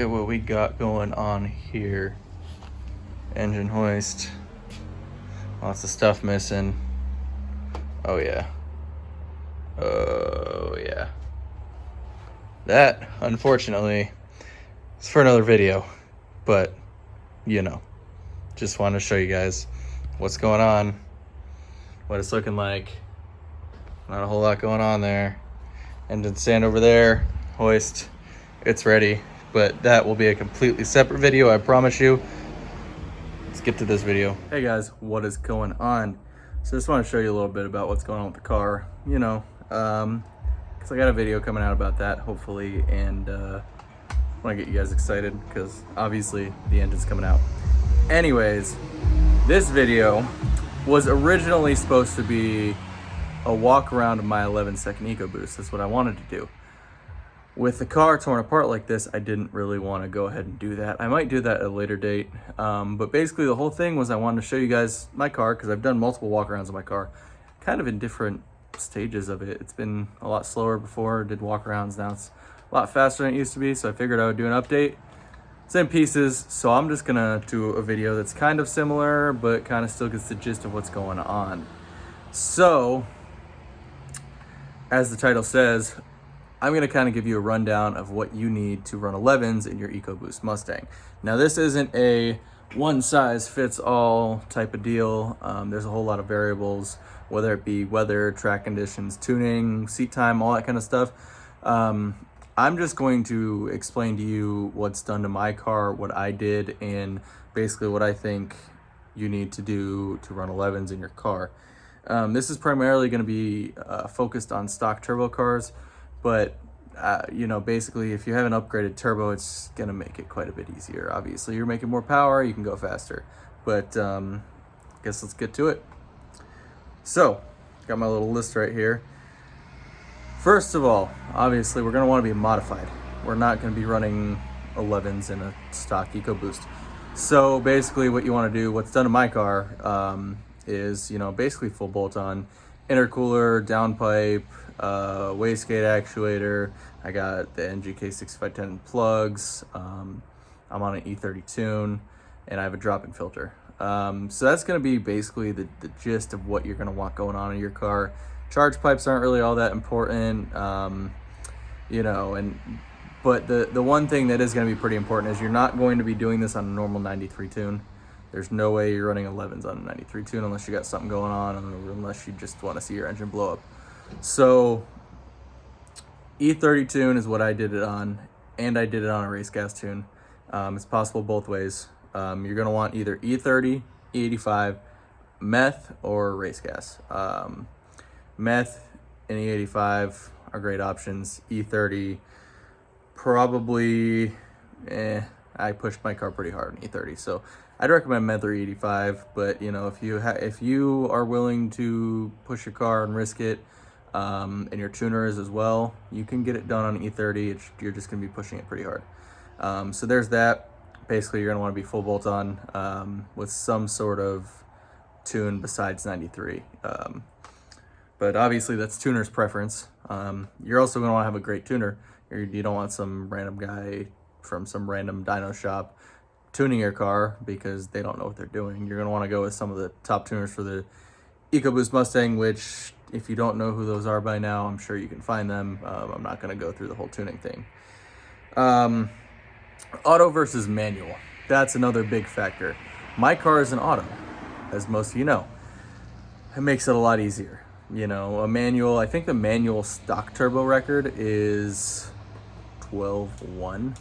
at what we got going on here. Engine hoist. Lots of stuff missing. Oh yeah. Oh yeah. That, unfortunately, is for another video. But, you know, just wanted to show you guys what's going on, what it's looking like. Not a whole lot going on there. Engine stand over there, hoist, it's ready. But that will be a completely separate video, I promise you. Let's get to this video. Hey guys, what is going on? So just want to show you a little bit about what's going on with the car, you know, because I got a video coming out about that, hopefully, and want to get you guys excited because obviously the engine's coming out. Anyways, this video was originally supposed to be a walk around of my 11-second Ecoboost. That's what I wanted to do. With the car torn apart like this, I didn't really want to go ahead and do that. I might do that at a later date. But basically the whole thing was I wanted to show you guys my car because I've done multiple walk arounds of my car, kind of in different stages of it. It's been a lot slower before, did walk arounds. Now it's a lot faster than it used to be. So I figured I would do an update. It's in pieces. So I'm just gonna do a video that's kind of similar, but kind of still gets the gist of what's going on. So, as the title says, I'm going to kind of give you a rundown of what you need to run 11s in your Ecoboost Mustang. Now, this isn't a one-size-fits-all type of deal. There's a whole lot of variables, whether it be weather, track conditions, tuning, seat time, all that kind of stuff. I'm just going to explain to you what's done to my car, what I did, and basically what I think you need to do to run 11s in your car. This is primarily going to be focused on stock turbo cars, but you know, basically if you have an upgraded turbo, it's going to make it quite a bit easier. Obviously, you're making more power, you can go faster, but I guess let's get to it. So, got my little list right here. First of all, obviously, we're going to want to be modified. We're not going to be running 11s in a stock Ecoboost. So basically what you want to do, what's done to my car, is, you know, basically full bolt-on intercooler, downpipe, wastegate actuator. I got the NGK6510 plugs. I'm on an E30 tune, and I have a drop-in filter. So that's going to be basically the gist of what you're going to want going on in your car. Charge pipes aren't really all that important, you know, but the one thing that is going to be pretty important is you're not going to be doing this on a normal 93 tune. There's no way you're running 11s on a 93 tune unless you got something going on, or unless you just want to see your engine blow up. So E30 tune is what I did it on, and I did it on a race gas tune. It's possible both ways. You're going to want either E30, E85, meth, or race gas. Meth and E85 are great options. E30, probably, I pushed my car pretty hard on E30, so I'd recommend meth or E85. But you know, if you are willing to push your car and risk it, and your tuner is as well, you can get it done on E30. You're just going to be pushing it pretty hard. So there's that. Basically, you're going to want to be full bolt on with some sort of tune besides 93. But obviously, that's tuner's preference. You're also going to want to have a great tuner. You don't want some random guy from some random dyno shop tuning your car because they don't know what they're doing. You're going to want to go with some of the top tuners for the Ecoboost Mustang, which if you don't know who those are by now, I'm sure you can find them. I'm not going to go through the whole tuning thing. Auto versus manual. That's another big factor. My car is an auto, as most of you know. It makes it a lot easier. You know, a manual, I think the manual stock turbo record is 12.1.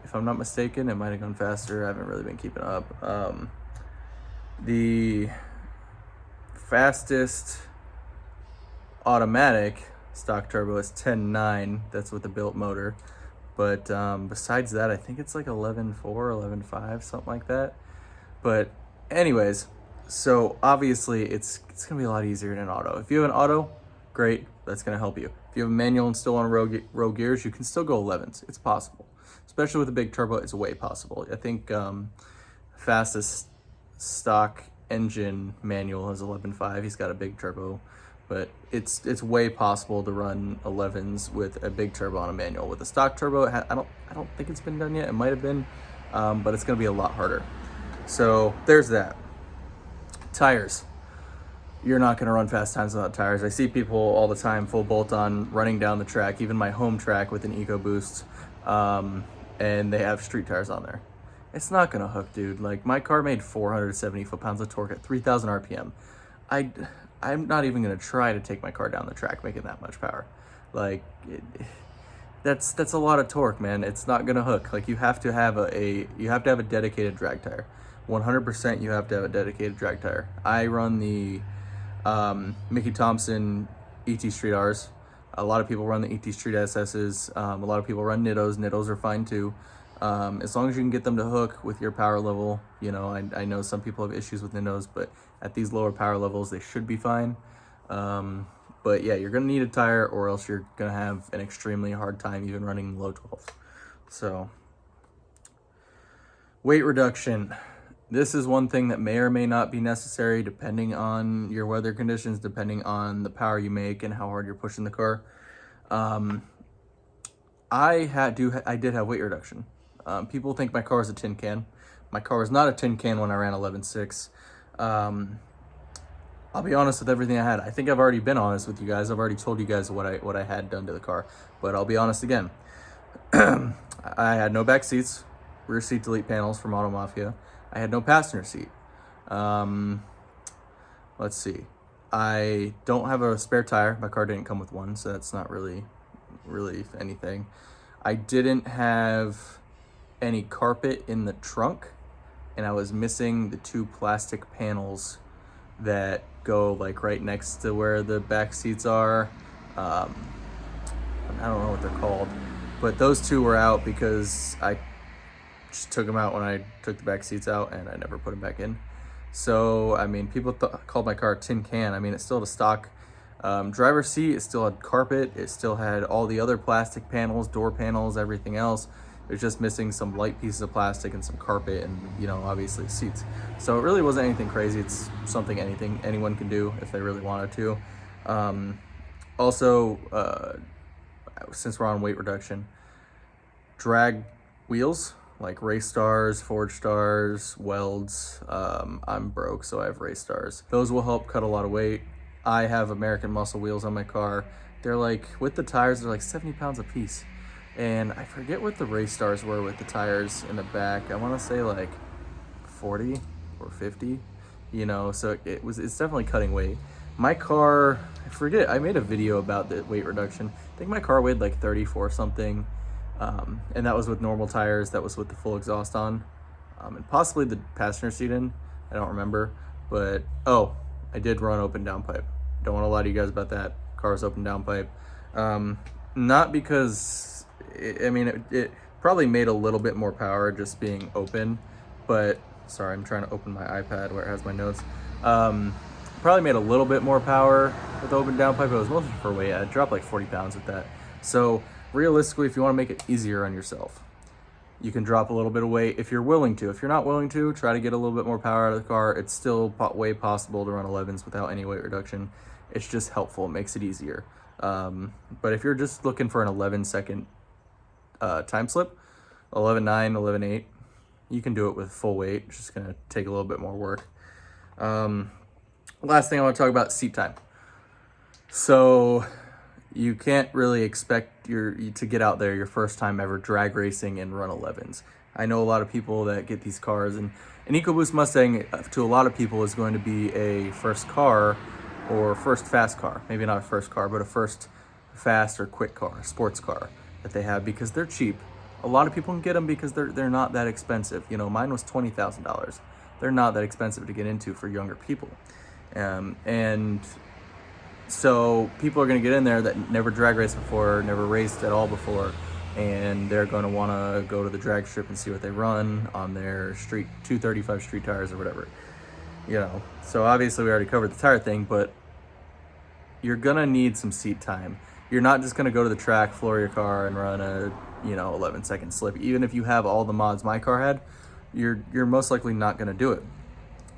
If I'm not mistaken, it might have gone faster. I haven't really been keeping up. The fastest automatic stock turbo is 10.9. That's with the built motor. But besides that, I think it's like 11.4, 11.5, something like that. But anyways, so obviously it's going to be a lot easier in an auto. If you have an auto, great, that's going to help you. If you have a manual and still on row gears, you can still go 11s. It's possible. Especially with a big turbo, it's way possible. I think fastest stock engine manual is 11.5. He's got a big turbo. but it's way possible to run 11s with a big turbo on a manual. With a stock turbo, I don't think it's been done yet. It might have been, but it's going to be a lot harder. So there's that. Tires. You're not going to run fast times without tires. I see people all the time full bolt on running down the track, even my home track with an Ecoboost, and they have street tires on there. It's not going to hook, dude. Like, my car made 470 foot-pounds of torque at 3,000 RPM. I'm not even going to try to take my car down the track making that much power. Like, that's a lot of torque, man. It's not going to hook. Like, you have to have a dedicated drag tire. 100% you have to have a dedicated drag tire. I run the Mickey Thompson ET Street R's. A lot of people run the ET Street SS's. A lot of people run Nittos. Nittos are fine too. As long as you can get them to hook with your power level. You know, I know some people have issues with Nittos, but at these lower power levels, they should be fine. But yeah, you're gonna need a tire, or else you're gonna have an extremely hard time even running low 12s. So, weight reduction. This is one thing that may or may not be necessary depending on your weather conditions, depending on the power you make and how hard you're pushing the car. I did have weight reduction. People think my car is a tin can. My car was not a tin can when I ran 11.6. I'll be honest with everything I had. I think I've already been honest with you guys. I've already told you guys what I had done to the car, but I'll be honest again. I had no back seats, rear seat delete panels from Auto Mafia. I had no passenger seat. Let's see. I don't have a spare tire. My car didn't come with one, so that's not really anything. I didn't have any carpet in the trunk, and I was missing the 2 plastic panels that go like right next to where the back seats are. I don't know what they're called, but those 2 were out because I just took them out when I took the back seats out, and I never put them back in. So, I mean, people called my car a tin can. I mean, it still had a stock driver's seat. It still had carpet. It still had all the other plastic panels, door panels, everything else. It was just missing some light pieces of plastic and some carpet and, you know, obviously seats. So it really wasn't anything crazy. It's something anyone can do if they really wanted to. Also, since we're on weight reduction, drag wheels, like race stars, forge stars, welds. I'm broke, so I have race stars. Those will help cut a lot of weight. I have American Muscle wheels on my car. They're like, with the tires, they're like 70 pounds a piece. And I forget what the race stars were with the tires in the back. I want to say like 40 or 50, you know, so it's definitely cutting weight. My car, I forget, I made a video about the weight reduction. I think my car weighed like 34 something. And that was with normal tires. That was with the full exhaust on, and possibly the passenger seat in. I don't remember, but I did run open downpipe. Don't want to lie to you guys about that. Car's open downpipe. Not because it probably made a little bit more power just being open, but sorry, I'm trying to open my iPad where it has my notes. Probably made a little bit more power with open downpipe. It was mostly for weight. I dropped like 40 pounds with that. So realistically, if you want to make it easier on yourself, you can drop a little bit of weight if you're willing to. If you're not willing to, try to get a little bit more power out of the car. It's still way possible to run 11s without any weight reduction. It's just helpful. It makes it easier. But if you're just looking for an 11-second time slip, 11.9, 11.8, you can do it with full weight. It's just going to take a little bit more work. Last thing I want to talk about, seat time. So you can't really expect you to get out there your first time ever drag racing and run 11s. I know a lot of people that get these cars, and an Ecoboost Mustang to a lot of people is going to be a first car or first fast car. Maybe not a first car, but a first fast or quick car, sports car that they have because they're cheap. A lot of people can get them because they're not that expensive. You know, mine was $20,000. They're not that expensive to get into for younger people. And so people are going to get in there that never drag raced before, never raced at all before, and they're going to want to go to the drag strip and see what they run on their street 235 street tires or whatever. You know, so obviously we already covered the tire thing, but you're going to need some seat time. You're not just going to go to the track, floor your car, and run a 11-second slip. Even if you have all the mods my car had, you're most likely not going to do it.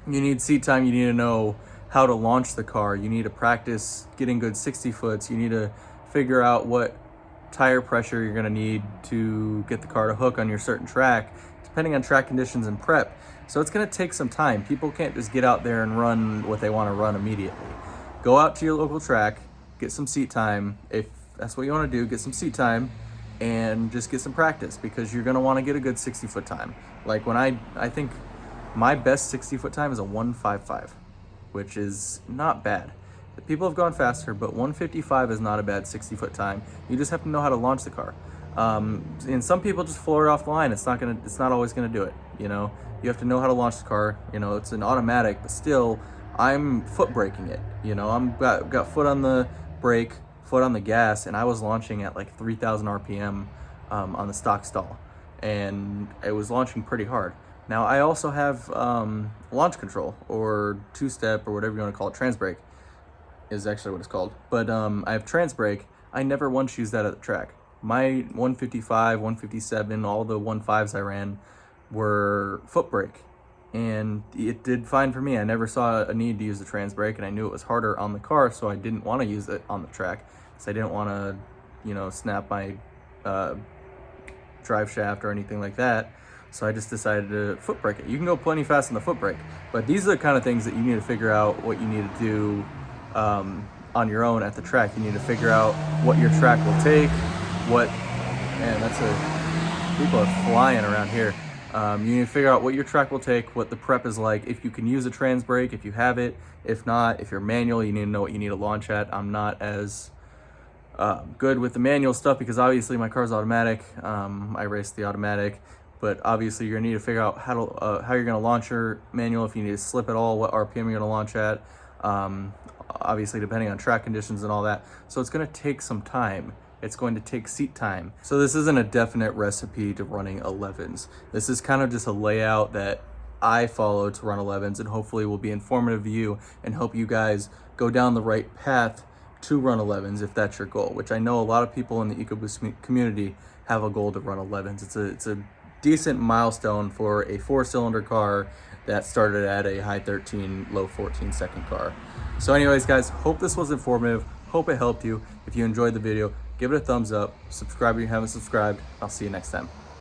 You need seat time. You need to know how to launch the car. You need to practice getting good 60 foots. You need to figure out what tire pressure you're gonna need to get the car to hook on your certain track, depending on track conditions and prep. So it's gonna take some time. People can't just get out there and run what they wanna run immediately. Go out to your local track, get some seat time. If that's what you wanna do, get some seat time and just get some practice, because you're gonna wanna get a good 60-foot time. Like when I think my best 60-foot time is a 1:55, which is not bad. People have gone faster, but 1:55 is not a bad 60-foot time. You just have to know how to launch the car. And some people just floor it off the line. It's not always gonna do it. You know, you have to know how to launch the car. You know, it's an automatic, but still, I'm foot braking it. You know, got foot on the brake, foot on the gas, and I was launching at like 3,000 RPM on the stock stall, and it was launching pretty hard. Now I also have launch control, or two-step, or whatever you want to call it. Trans brake is actually what it's called. But I have trans brake. I never once used that at the track. My 155, 157, all the 1.5s I ran were foot brake, and it did fine for me. I never saw a need to use the trans brake, and I knew it was harder on the car, so I didn't want to use it on the track, because I didn't want to, you know, snap my drive shaft or anything like that. So I just decided to foot brake it. You can go plenty fast on the foot brake, but these are the kind of things that you need to figure out what you need to do on your own at the track. You need to figure out what your track will take, people are flying around here. You need to figure out what your track will take, what the prep is like, if you can use a trans brake, if you have it. If not, if you're manual, you need to know what you need to launch at. I'm not as good with the manual stuff, because obviously my car's automatic. I race the automatic, but obviously you're gonna need to figure out how you're gonna launch your manual, if you need to slip at all, what RPM you're gonna launch at. Obviously depending on track conditions and all that. So it's gonna take some time. It's going to take seat time. So this isn't a definite recipe to running 11s. This is kind of just a layout that I follow to run 11s, and hopefully will be informative to you and help you guys go down the right path to run 11s if that's your goal, which I know a lot of people in the Ecoboost community have a goal to run 11s. It's a decent milestone for a 4-cylinder car that started at a high 13, low 14 second car. So anyways, guys, hope this was informative. Hope it helped you. If you enjoyed the video, give it a thumbs up. Subscribe if you haven't subscribed. I'll see you next time.